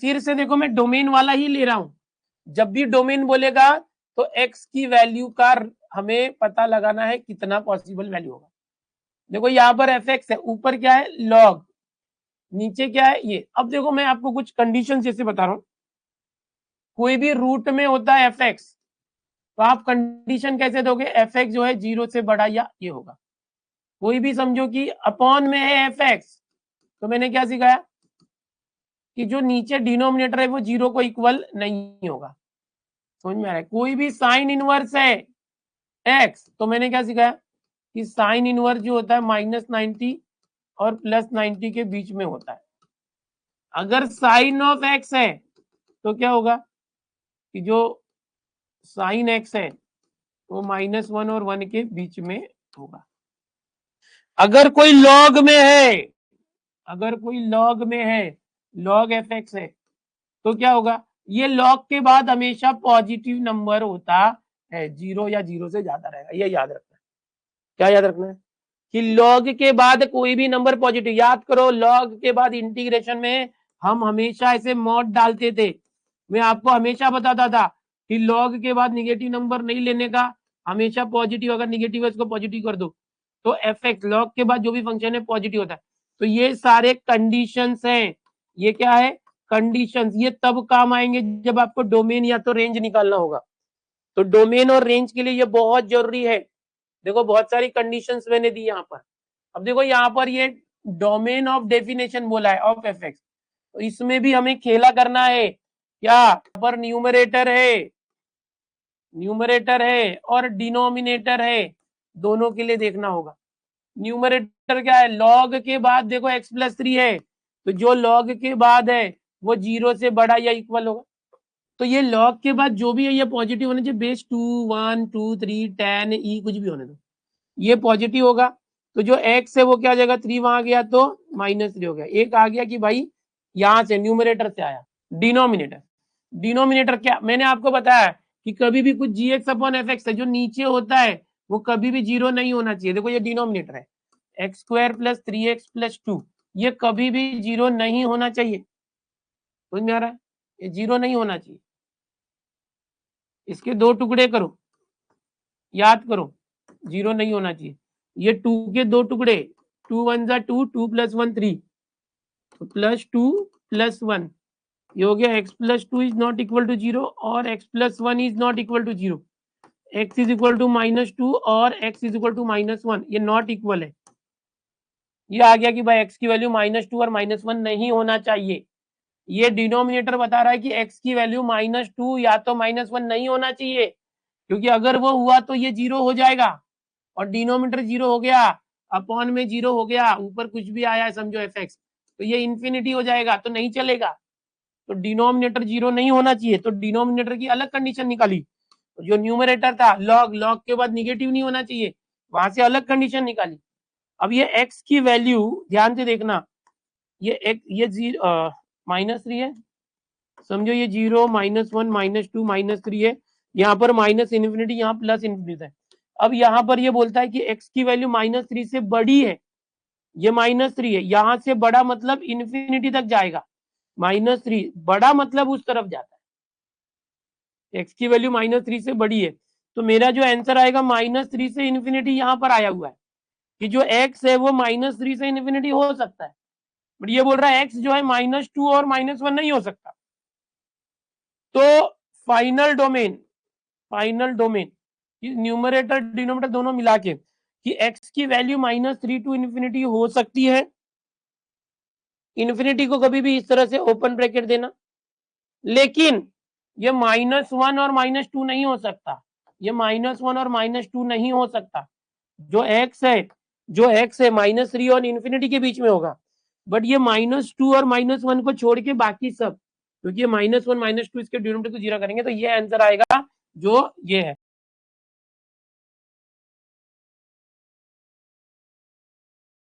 फिर से देखो मैं डोमेन वाला ही ले रहा हूं, जब भी डोमेन बोलेगा तो x की वैल्यू का हमें पता लगाना है कितना पॉसिबल वैल्यू होगा। देखो यहाँ पर fx है, ऊपर क्या है लॉग, नीचे क्या है ये। अब देखो मैं आपको कुछ कंडीशन जैसे बता रहा हूं, कोई भी रूट में होता है fx, तो आप कंडीशन कैसे दोगे, fx जो है 0 से बड़ा या ये होगा। कोई भी समझो कि अपॉन में है fx, तो मैंने क्या सिखाया कि जो नीचे डिनोमिनेटर है वो 0 को इक्वल नहीं होगा। समझ में आ रहा है। कोई भी साइन इनवर्स है x, तो मैंने क्या सिखाया कि साइन इनवर्स जो होता है -90 और +90 के बीच में होता है। अगर साइन ऑफ x है तो क्या होगा कि जो साइन x है वो -1 और 1 के बीच में होगा। अगर कोई लॉग में है, अगर कोई लॉग में है, लॉग fx है, तो क्या होगा, ये लॉग के बाद हमेशा पॉजिटिव नंबर होता है, 0 या 0 से ज्यादा रहेगा, ये याद रखना है। क्या याद रखना है कि लॉग के बाद कोई भी नंबर पॉजिटिव, याद करो लॉग के बाद इंटीग्रेशन में हम हमेशा ऐसे मॉड डालते थे। मैं आपको हमेशा बताता था कि लॉग के बाद निगेटिव नंबर नहीं लेने का, हमेशा पॉजिटिव, अगर निगेटिव है उसको पॉजिटिव कर दो। तो fx लॉग के बाद जो भी फंक्शन है पॉजिटिव होता है। तो ये सारे कंडीशंस हैं, ये क्या है कंडीशंस, ये तब काम आएंगे जब आपको डोमेन या तो रेंज निकालना होगा। तो डोमेन और रेंज के लिए ये बहुत जरूरी है। देखो बहुत सारी कंडीशंस मैंने दी यहाँ पर। अब देखो यहाँ पर ये डोमेन ऑफ डेफिनेशन बोला है ऑफ fx, तो इसमें भी हमें खेला करना है। क्या पर न्यूमरेटर है, न्यूमरेटर है और डिनोमिनेटर है, दोनों के लिए देखना होगा। न्यूमरेटर क्या है, लॉग के बाद देखो x+3 है, तो जो लॉग के बाद है वो 0 से बड़ा या इक्वल होगा। तो ये लॉग के बाद जो भी है ये पॉजिटिव होने चाहिए, बेस 2 1 2 3 10 ई कुछ भी होने दो, ये पॉजिटिव होगा। तो जो x है वो क्या हो जाएगा, 3 वहां गया तो -3 हो गया। एक आ गया कि भाई यहां से न्यूमरेटर से आया डिनोमिनेटर। डिनोमिनेटर क्या मैंने आपको बताया कि कभी भी कुछ gx/fx है जो नीचे होता है वो कभी भी 0 नहीं होना चाहिए। देखो ये डिनोमिनेटर है x² + 3x + 2, ये कभी भी 0 नहीं होना चाहिए। समझ में आ रहा है, ये 0 नहीं होना चाहिए। इसके दो टुकड़े करो, याद करो 0 नहीं होना चाहिए। ये 2 के दो टुकड़े, 2 1 जा 2, 2 + 1 3, तो +2 + 1 ये हो गया। x+2 is not equal to 0 और x+1 is not equal to 0। x is equal to -2 और x इज इक्वल टू -1, ये नॉट इक्वल है। ये आ गया कि भाई x की वैल्यू -2 और -1 नहीं होना चाहिए। ये डिनोमिनेटर बता रहा है कि x की वैल्यू -2 या तो -1 नहीं होना चाहिए, क्योंकि अगर वो हुआ तो ये 0 हो जाएगा और डिनोमिनेटर 0 हो गया, अपॉन में 0 हो गया, ऊपर कुछ भी आया है समझो fx, तो ये इन्फिनिटी हो जाएगा, तो नहीं चलेगा। तो डिनोमिनेटर 0 नहीं होना चाहिए, तो डिनोमिनेटर की अलग कंडीशन निकाली। तो जो न्यूमरेटर था लॉग, लॉग के बाद निगेटिव नहीं होना चाहिए, वहां से अलग कंडीशन निकाली। अब ये x की वैल्यू ध्यान से देखना, ये ये -3 है, समझो ये 0 -1 -2 -3 है, यहाँ पर -∞, यहाँ +∞ है। अब यहाँ पर ये बोलता है कि x की वैल्यू -3 से बड़ी है, ये -3 है, यहाँ से बड़ा मतलब इन्फिनिटी तक जाएगा। -3 बड़ा मतलब उस तरफ जाता है, x की वैल्यू -3 से बड़ी है, तो मेरा जो आंसर आएगा -3 से इन्फिनिटी यहाँ पर आया हुआ है कि जो x है वो -3 से इन्फिनिटी हो सकता है, बट ये बोल रहा है x जो है -2 और -1 नहीं हो सकता। तो final domain, final domain numerator denominator दोनों मिला के कि x की वैल्यू -3 टू इन्फिनिटी हो सकती है। इन्फिनिटी को कभी भी इस तरह से ओपन ब्रैकेट देना, लेकिन ये -1 और -2 नहीं हो सकता, ये -1 और -2 नहीं हो सकता। जो x है, जो x है -3 और इन्फिनिटी के बीच में होगा, बट ये -2 और -1 को छोड़ के बाकी सब, क्योंकि ये -1 -2 इसके डिनोमिनेटर को 0 करेंगे, तो ये आंसर आएगा जो ये है।